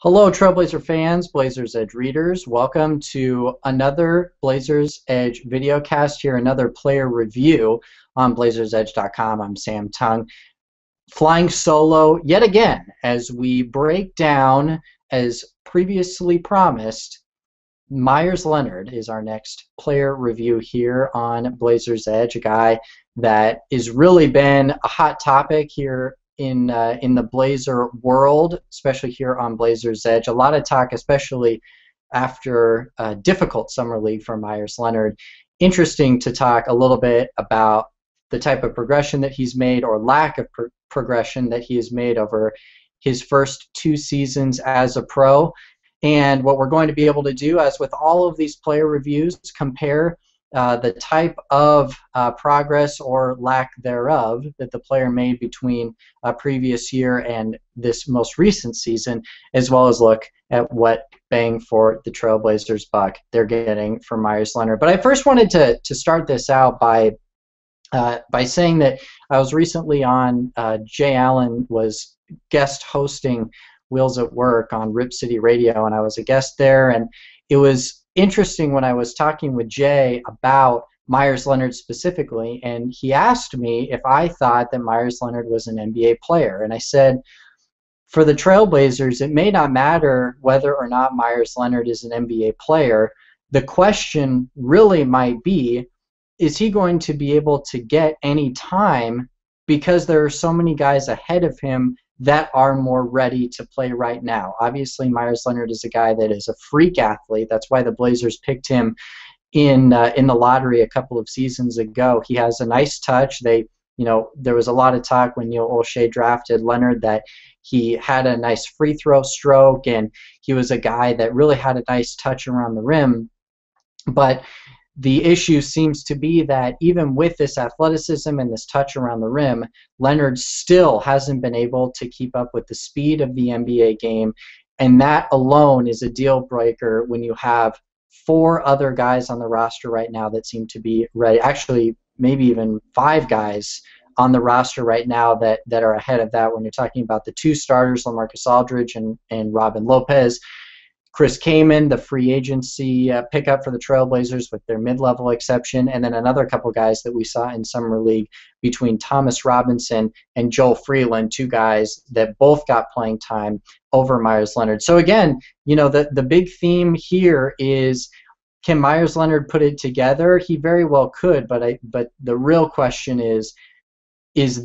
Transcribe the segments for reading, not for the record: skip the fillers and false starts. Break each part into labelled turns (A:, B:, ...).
A: Hello, Trailblazer fans, Blazers Edge readers. Welcome to another Blazers Edge videocast here, another player review on BlazersEdge.com. I'm Sam Tung, flying solo yet again as we break down, as previously promised, Meyers Leonard is our next player review here on Blazers Edge, a guy that has really been a hot topic here in the Blazer world, especially here on Blazers Edge. A lot of talk, especially after a difficult summer league for Meyers Leonard. Interesting to talk a little bit about the type of progression that he's made, or lack of progression that he has made over his first 2 seasons as a pro. And what we're going to be able to do, as with all of these player reviews, compare the type of progress or lack thereof that the player made between a previous year and this most recent season, as well as look at what bang for the Trailblazers buck they're getting from Meyers Leonard. But I first wanted to start this out by saying that I was recently on, Jay Allen was guest hosting Wheels at Work on Rip City Radio, and I was a guest there, and it was interesting when I was talking with Jay about Meyers Leonard specifically, and he asked me if I thought that Meyers Leonard was an NBA player, and I said, for the Trailblazers, it may not matter whether or not Meyers Leonard is an NBA player. The question really might be, is he going to be able to get any time, because there are so many guys ahead of him that are more ready to play right now. Obviously, Meyers Leonard is a guy that is a freak athlete. That's why the Blazers picked him in the lottery a couple of seasons ago. He has a nice touch. There was a lot of talk when Neil O'Shea drafted Leonard that he had a nice free throw stroke, and he was a guy that really had a nice touch around the rim. But the issue seems to be that even with this athleticism and this touch around the rim, Leonard still hasn't been able to keep up with the speed of the NBA game, and that alone is a deal breaker when you have 4 other guys on the roster right now that seem to be ready. Actually, maybe even 5 guys on the roster right now that are ahead of that when you're talking about the 2 starters, LaMarcus Aldridge and Robin Lopez. Chris Kaman, the free agency pickup for the Trailblazers with their mid-level exception, and then another couple guys that we saw in Summer League between Thomas Robinson and Joel Freeland, 2 guys that both got playing time over Meyers Leonard. So again, the big theme here is, can Meyers Leonard put it together? He very well could, but the real question is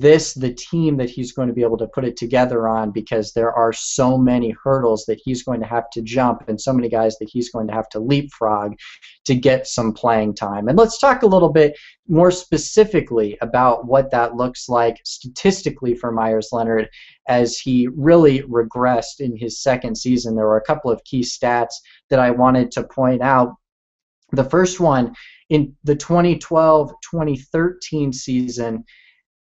A: this the team that he's going to be able to put it together on? Because there are so many hurdles that he's going to have to jump, and so many guys that he's going to have to leapfrog to get some playing time. And let's talk a little bit more specifically about what that looks like statistically for Meyers Leonard as he really regressed in his second season. There were a couple of key stats that I wanted to point out. The first one, in the 2012-2013 season,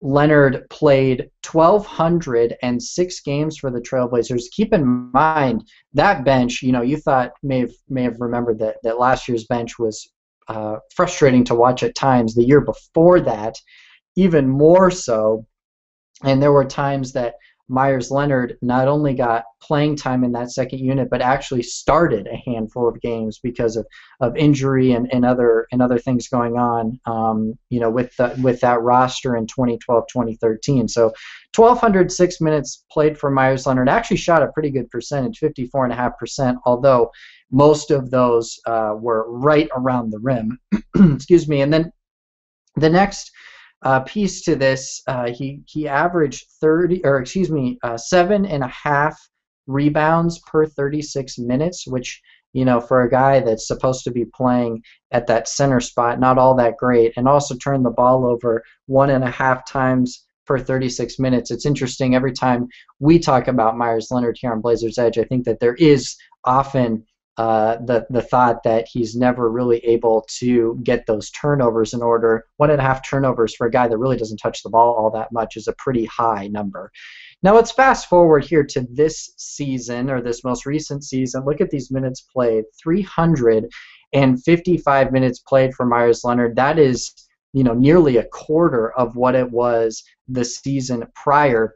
A: Leonard played 1,206 games for the Trailblazers. Keep in mind that bench. You thought may have remembered that last year's bench was frustrating to watch at times. The year before that, even more so. And there were times that Meyers Leonard not only got playing time in that second unit, but actually started a handful of games because of injury and other things going on, with that roster in 2012-2013. So 1,206 minutes played for Meyers Leonard. Actually shot a pretty good percentage, 54.5%, although most of those were right around the rim. Excuse me. And then the next piece to this, he averaged 7.5 rebounds per 36 minutes, which, for a guy that's supposed to be playing at that center spot, not all that great, and also turned the ball over 1.5 times per 36 minutes. It's interesting, every time we talk about Meyers Leonard here on Blazers Edge, I think that there is often the thought that he's never really able to get those turnovers in order. 1.5 turnovers for a guy that really doesn't touch the ball all that much is a pretty high number. Now let's fast forward here to this season, or this most recent season. Look at these minutes played. 355 minutes played for Meyers Leonard. That is, nearly a quarter of what it was the season prior.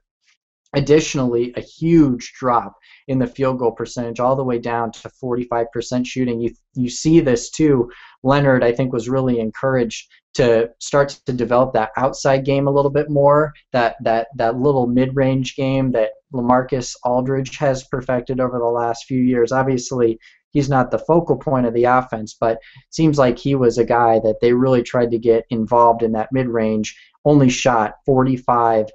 A: Additionally, a huge drop in the field goal percentage, all the way down to 45% shooting. You see this too. Leonard, I think, was really encouraged to start to develop that outside game a little bit more, that little mid-range game that LaMarcus Aldridge has perfected over the last few years. Obviously, he's not the focal point of the offense, but it seems like he was a guy that they really tried to get involved in that mid-range. Only shot 45%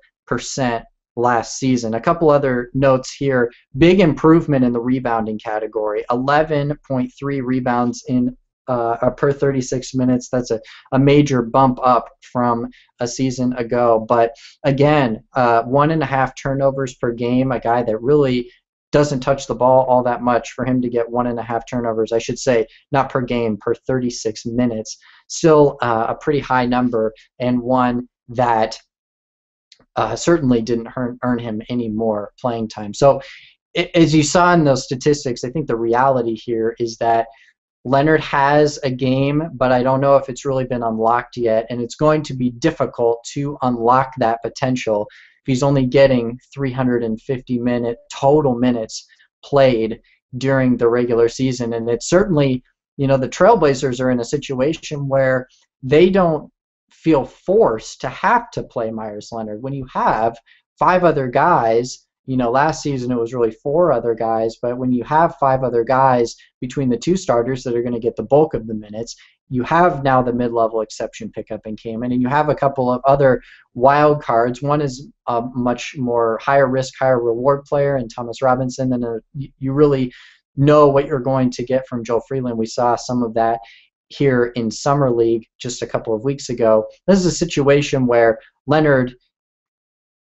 A: last season. A couple other notes here. Big improvement in the rebounding category. 11.3 rebounds in per 36 minutes. That's a major bump up from a season ago. But again, 1.5 turnovers per game. A guy that really doesn't touch the ball all that much, for him to get 1.5 turnovers, I should say, not per game, per 36 minutes. Still a pretty high number, and one that certainly didn't earn him any more playing time. So as you saw in those statistics, I think the reality here is that Leonard has a game, but I don't know if it's really been unlocked yet, and it's going to be difficult to unlock that potential if he's only getting 350 total minutes played during the regular season. And it's certainly, the Trailblazers are in a situation where they don't feel forced to have to play Meyers Leonard. When you have 5 other guys, last season it was really 4 other guys, but when you have 5 other guys between the 2 starters that are going to get the bulk of the minutes, you have now the mid-level exception pickup in Kaman, and you have a couple of other wild cards. One is a much more higher risk, higher reward player in Thomas Robinson, and you really know what you're going to get from Joe Freeland. We saw some of that here in Summer League just a couple of weeks ago. This is a situation where Leonard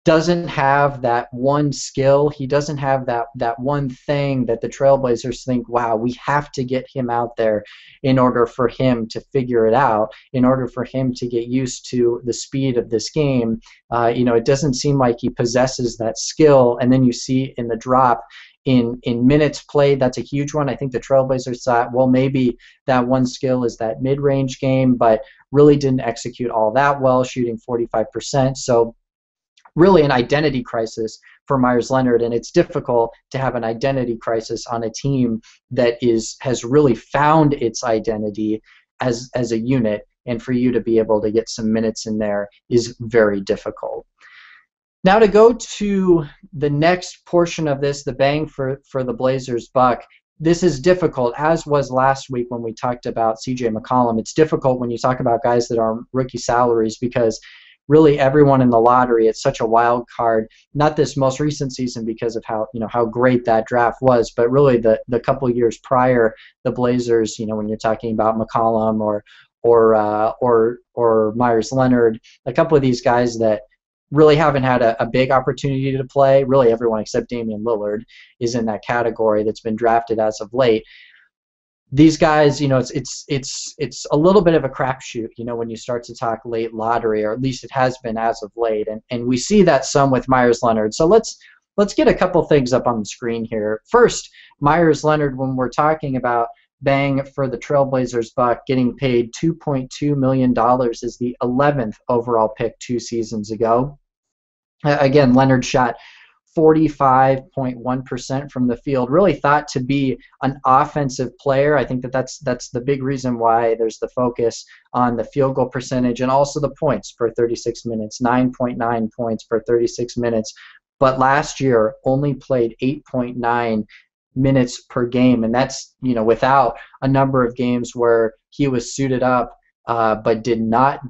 A: doesn't have that one skill. He doesn't have that one thing that the Trailblazers think, wow, we have to get him out there in order for him to figure it out, in order for him to get used to the speed of this game. It doesn't seem like he possesses that skill, and then you see in the drop in minutes played, that's a huge one. I think the Trailblazers thought, well, maybe that one skill is that mid-range game, but really didn't execute all that well, shooting 45%. So really an identity crisis for Meyers Leonard, and it's difficult to have an identity crisis on a team that has really found its identity as a unit, and for you to be able to get some minutes in there is very difficult. Now to go to the next portion of this, the bang for the Blazers buck. This is difficult, as was last week when we talked about C.J. McCollum. It's difficult when you talk about guys that are rookie salaries, because really everyone in the lottery, it's such a wild card. Not this most recent season because of how great that draft was, but really the couple years prior, the Blazers, when you're talking about McCollum or Meyers Leonard, a couple of these guys that really haven't had a big opportunity to play. Really everyone except Damian Lillard is in that category that's been drafted as of late. These guys, it's a little bit of a crapshoot, when you start to talk late lottery, or at least it has been as of late, and we see that some with Meyers Leonard. So let's get a couple things up on the screen here. First, Meyers Leonard, when we're talking about bang for the Trailblazers buck, getting paid $2.2 million, is the 11th overall pick 2 seasons ago. Again, Leonard shot 45.1% from the field, really thought to be an offensive player. I think that's the big reason why there's the focus on the field goal percentage, and also the points per 36 minutes, 9.9 points per 36 minutes. But last year only played 8.9 minutes per game, and that's without a number of games where he was suited up but did not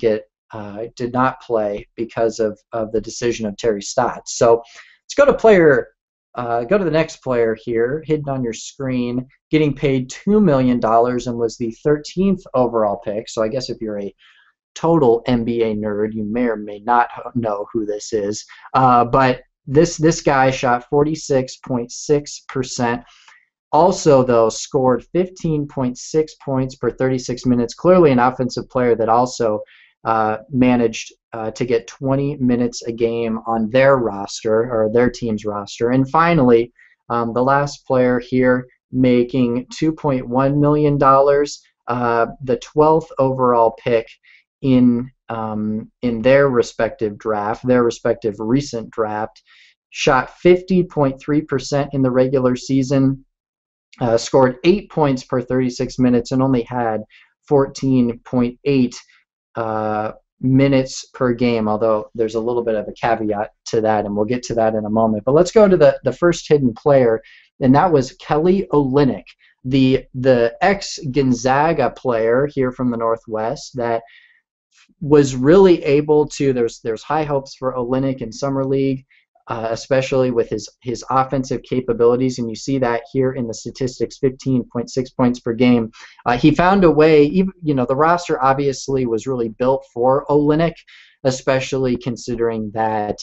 A: play because of the decision of Terry Stotts. So let's go to the next player here, hidden on your screen, getting paid $2 million, and was the 13th overall pick. So I guess if you're a total NBA nerd, you may or may not know who this is. But this guy shot 46.6%. Also, though, scored 15.6 points per 36 minutes. Clearly an offensive player that also managed to get 20 minutes a game on their roster, or their team's roster. And finally, the last player here, making $2.1 million, the 12th overall pick in their respective draft, their respective recent draft. shot 50.3% in the regular season, scored 8 points per 36 minutes, and only had 14.8 minutes per game, although there's a little bit of a caveat to that, and we'll get to that in a moment. But let's go to the first hidden player, and that was Kelly Olynyk, the ex-Gonzaga player here from the Northwest that was really able to, there's high hopes for Olynyk in Summer League, especially with his offensive capabilities, and you see that here in the statistics, 15.6 points per game. He found a way, even, the roster obviously was really built for Olynyk, especially considering that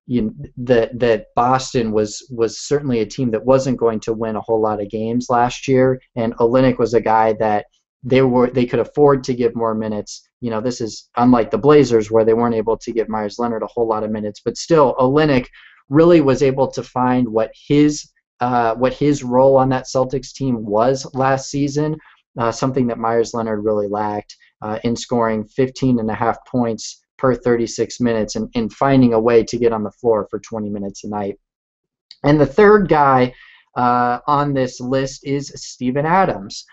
A: that Boston was certainly a team that wasn't going to win a whole lot of games last year, and Olynyk was a guy that they could afford to give more minutes. This is unlike the Blazers where they weren't able to give Meyers Leonard a whole lot of minutes, but still Olynyk really was able to find what his role on that Celtics team was last season, something that Meyers Leonard really lacked, in scoring 15.5 points per 36 minutes and finding a way to get on the floor for 20 minutes a night. And the third guy on this list is Steven Adams.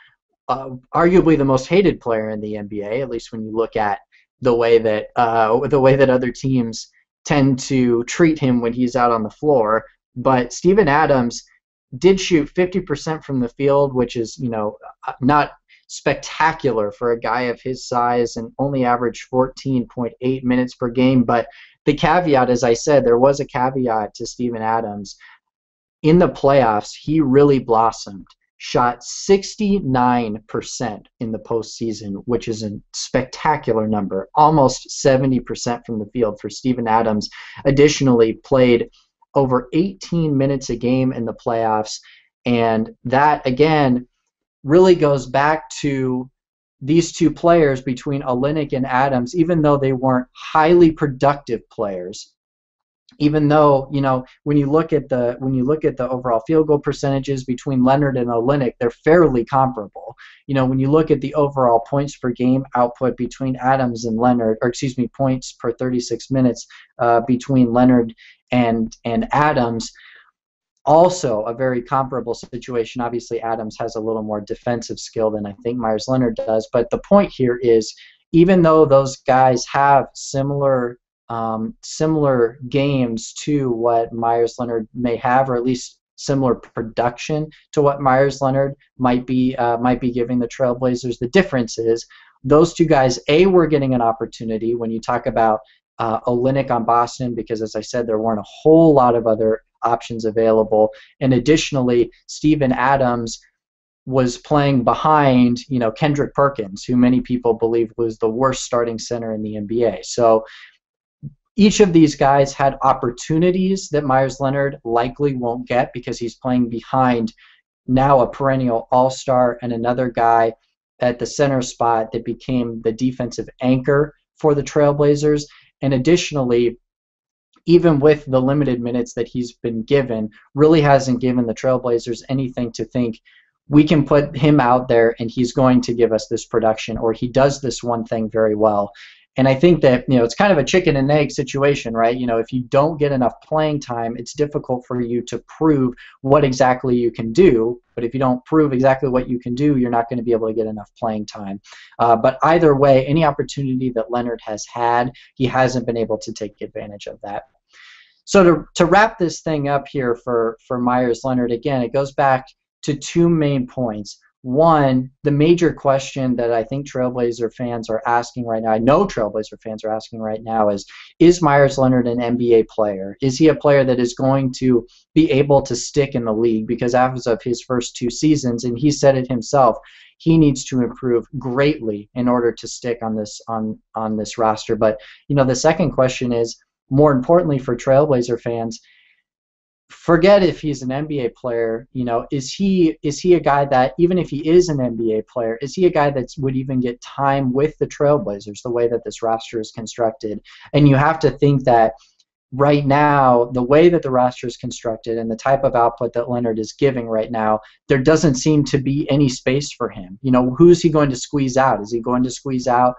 A: Arguably the most hated player in the NBA, at least when you look at the way that other teams tend to treat him when he's out on the floor. But Steven Adams did shoot 50% from the field, which is not spectacular for a guy of his size, and only averaged 14.8 minutes per game. But the caveat, as I said, there was a caveat to Steven Adams. In the playoffs, he really blossomed. Shot 69% in the postseason, which is a spectacular number, almost 70% from the field for Steven Adams. Additionally, played over 18 minutes a game in the playoffs, and that, again, really goes back to these two players between Olynyk and Adams, even though they weren't highly productive players. Even though, when you look at the overall field goal percentages between Leonard and Olynyk, they're fairly comparable. When you look at the overall points per game output between Adams and Leonard, points per 36 minutes between Leonard and Adams, also a very comparable situation. Obviously, Adams has a little more defensive skill than I think Meyers Leonard does. But the point here is, even though those guys have similar games to what Meyers Leonard may have, or at least similar production to what Meyers Leonard might be giving the Trailblazers, the difference is those two guys, were getting an opportunity. When you talk about Olynyk on Boston, because as I said, there weren't a whole lot of other options available, and additionally, Steven Adams was playing behind Kendrick Perkins, who many people believe was the worst starting center in the NBA. So each of these guys had opportunities that Meyers Leonard likely won't get because he's playing behind now a perennial all-star and another guy at the center spot that became the defensive anchor for the Trailblazers. And additionally, even with the limited minutes that he's been given, really hasn't given the Trailblazers anything to think we can put him out there and he's going to give us this production, or he does this one thing very well. And I think that, it's kind of a chicken and egg situation, right? If you don't get enough playing time, it's difficult for you to prove what exactly you can do. But if you don't prove exactly what you can do, you're not going to be able to get enough playing time. But either way, any opportunity that Leonard has had, he hasn't been able to take advantage of that. So to wrap this thing up here for Meyers Leonard, again, it goes back to two main points. One, the major question that I think Trailblazer fans are asking right now, I know Trailblazer fans are asking right now, is Meyers Leonard an NBA player? Is he a player that is going to be able to stick in the league? Because as of his first two seasons, and he said it himself, he needs to improve greatly in order to stick on this roster. But the second question is, more importantly for Trailblazer fans, forget if he's an NBA player. Is he a guy that, even if he is an NBA player, is he a guy that would even get time with the Trailblazers the way that this roster is constructed? And you have to think that right now, the way that the roster is constructed and the type of output that Leonard is giving right now, there doesn't seem to be any space for him. Who's he going to squeeze out? Is he going to squeeze out,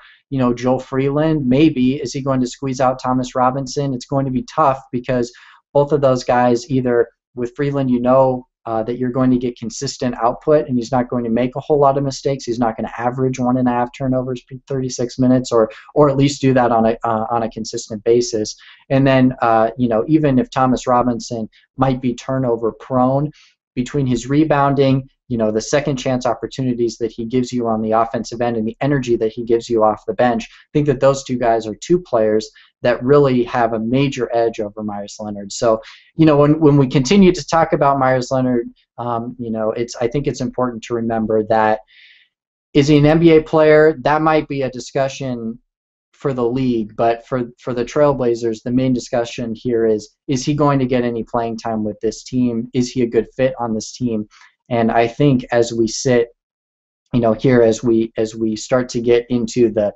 A: Joe Freeland? Maybe. Is he going to squeeze out Thomas Robinson? It's going to be tough because both of those guys, either with Freeland, you know that you're going to get consistent output, and he's not going to make a whole lot of mistakes. He's not going to average 1.5 turnovers per 36 minutes, or at least do that on a consistent basis. And then you know, even if Thomas Robinson might be turnover prone, between his rebounding, you know, the second chance opportunities that he gives you on the offensive end, and the energy that he gives you off the bench, I think that those two guys are two players that really have a major edge over Meyers Leonard. So, you know, when we continue to talk about Meyers Leonard, you know, I think it's important to remember that, is he an NBA player? That might be a discussion for the league, but for the Trailblazers, the main discussion here is he going to get any playing time with this team? Is he a good fit on this team? And I think as we sit, you know, here as we start to get into the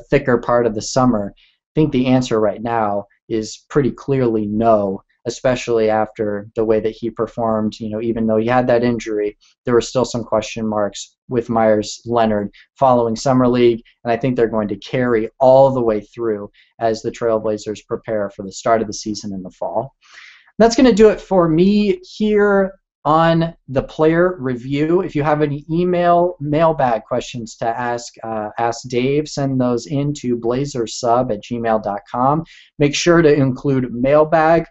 A: thicker part of the summer, I think the answer right now is pretty clearly no, especially after the way that he performed. You know, even though he had that injury, there were still some question marks with Meyers Leonard following Summer League, and I think they're going to carry all the way through as the Trailblazers prepare for the start of the season in the fall. That's going to do it for me here on the player review. If you have any mailbag questions to ask Dave, send those in to blazersub@gmail.com. Make sure to include mailbag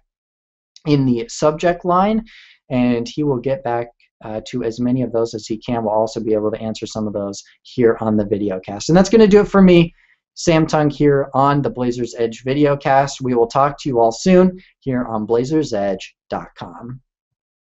A: in the subject line, and he will get back to as many of those as he can. We'll also be able to answer some of those here on the videocast. And that's going to do it for me, Sam Tung, here on the Blazers Edge videocast. We will talk to you all soon here on blazersedge.com.